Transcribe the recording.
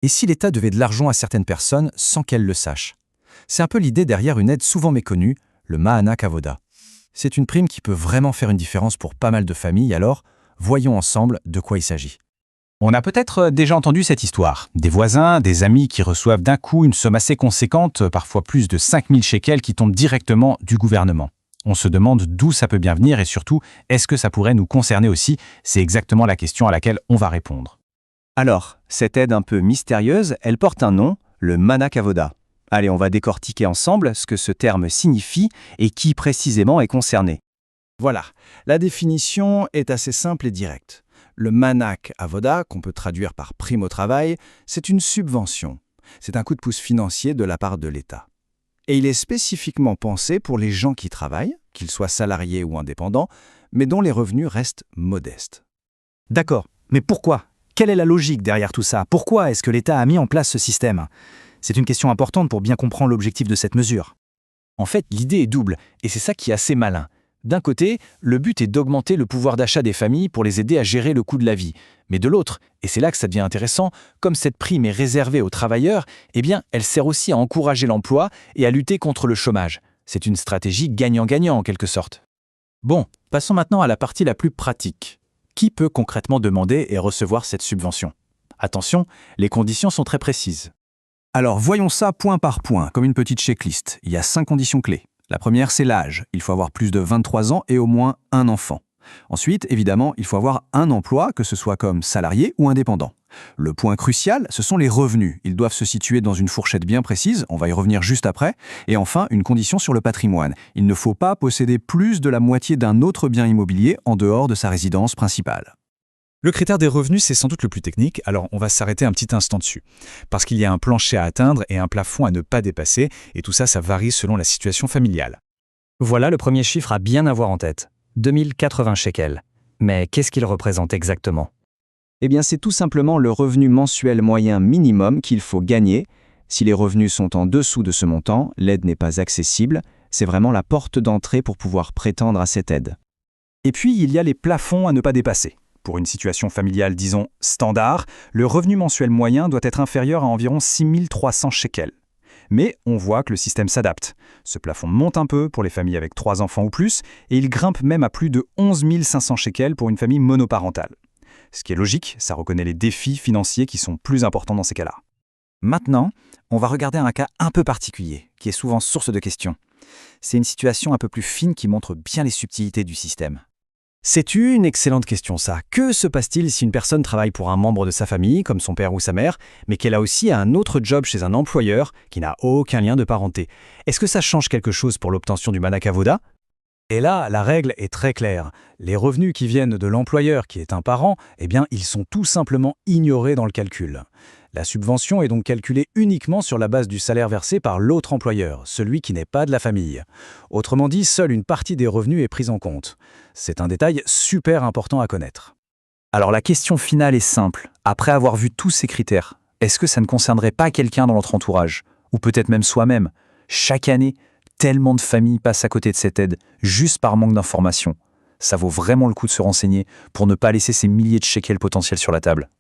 Et si l'État devait de l'argent à certaines personnes sans qu'elles le sachent? C'est un peu l'idée derrière une aide souvent méconnue, le Ma'anak Avoda. C'est une prime qui peut vraiment faire une différence pour pas mal de familles, alors voyons ensemble de quoi il s'agit. On a peut-être déjà entendu cette histoire. Des voisins, des amis qui reçoivent d'un coup une somme assez conséquente, parfois plus de 5000 shekels qui tombent directement du gouvernement. On se demande d'où ça peut bien venir et surtout, est-ce que ça pourrait nous concerner aussi? C'est exactement la question à laquelle on va répondre. Alors, cette aide un peu mystérieuse, elle porte un nom, le Ma'anak Avoda. Allez, on va décortiquer ensemble ce que ce terme signifie et qui précisément est concerné. Voilà, la définition est assez simple et directe. Le Ma'anak Avoda, qu'on peut traduire par prime au travail, c'est une subvention. C'est un coup de pouce financier de la part de l'État. Et il est spécifiquement pensé pour les gens qui travaillent, qu'ils soient salariés ou indépendants, mais dont les revenus restent modestes. D'accord, mais pourquoi? Quelle est la logique derrière tout ça? Pourquoi est-ce que l'État a mis en place ce système? C'est une question importante pour bien comprendre l'objectif de cette mesure. En fait, l'idée est double, et c'est ça qui est assez malin. D'un côté, le but est d'augmenter le pouvoir d'achat des familles pour les aider à gérer le coût de la vie. Mais de l'autre, et c'est là que ça devient intéressant, comme cette prime est réservée aux travailleurs, eh bien, elle sert aussi à encourager l'emploi et à lutter contre le chômage. C'est une stratégie gagnant-gagnant en quelque sorte. Bon, passons maintenant à la partie la plus pratique. Qui peut concrètement demander et recevoir cette subvention? Attention, les conditions sont très précises. Alors voyons ça point par point, comme une petite checklist. Il y a 5 conditions clés. La première, c'est l'âge. Il faut avoir plus de 23 ans et au moins un enfant. Ensuite, évidemment, il faut avoir un emploi, que ce soit comme salarié ou indépendant. Le point crucial, ce sont les revenus. Ils doivent se situer dans une fourchette bien précise, on va y revenir juste après. Et enfin, une condition sur le patrimoine. Il ne faut pas posséder plus de la moitié d'un autre bien immobilier en dehors de sa résidence principale. Le critère des revenus, c'est sans doute le plus technique, alors on va s'arrêter un petit instant dessus. Parce qu'il y a un plancher à atteindre et un plafond à ne pas dépasser, et tout ça, ça varie selon la situation familiale. Voilà le premier chiffre à bien avoir en tête. 2080 shekels. Mais qu'est-ce qu'il représente exactement? Eh bien, c'est tout simplement le revenu mensuel moyen minimum qu'il faut gagner. Si les revenus sont en dessous de ce montant, l'aide n'est pas accessible. C'est vraiment la porte d'entrée pour pouvoir prétendre à cette aide. Et puis, il y a les plafonds à ne pas dépasser. Pour une situation familiale, disons, standard, le revenu mensuel moyen doit être inférieur à environ 6300 shekels. Mais on voit que le système s'adapte. Ce plafond monte un peu pour les familles avec 3 enfants ou plus, et il grimpe même à plus de 11 500 shekels pour une famille monoparentale. Ce qui est logique, ça reconnaît les défis financiers qui sont plus importants dans ces cas-là. Maintenant, on va regarder un cas un peu particulier, qui est souvent source de questions. C'est une situation un peu plus fine qui montre bien les subtilités du système. C'est une excellente question ça. Que se passe-t-il si une personne travaille pour un membre de sa famille, comme son père ou sa mère, mais qu'elle a aussi un autre job chez un employeur qui n'a aucun lien de parenté? Est-ce que ça change quelque chose pour l'obtention du Ma'anak Avoda? Et là, la règle est très claire. Les revenus qui viennent de l'employeur qui est un parent, eh bien, ils sont tout simplement ignorés dans le calcul. La subvention est donc calculée uniquement sur la base du salaire versé par l'autre employeur, celui qui n'est pas de la famille. Autrement dit, seule une partie des revenus est prise en compte. C'est un détail super important à connaître. Alors la question finale est simple. Après avoir vu tous ces critères, est-ce que ça ne concernerait pas quelqu'un dans notre entourage? Ou peut-être même soi-même? Chaque année, tellement de familles passent à côté de cette aide, juste par manque d'informations. Ça vaut vraiment le coup de se renseigner pour ne pas laisser ces milliers de shekels potentiels sur la table.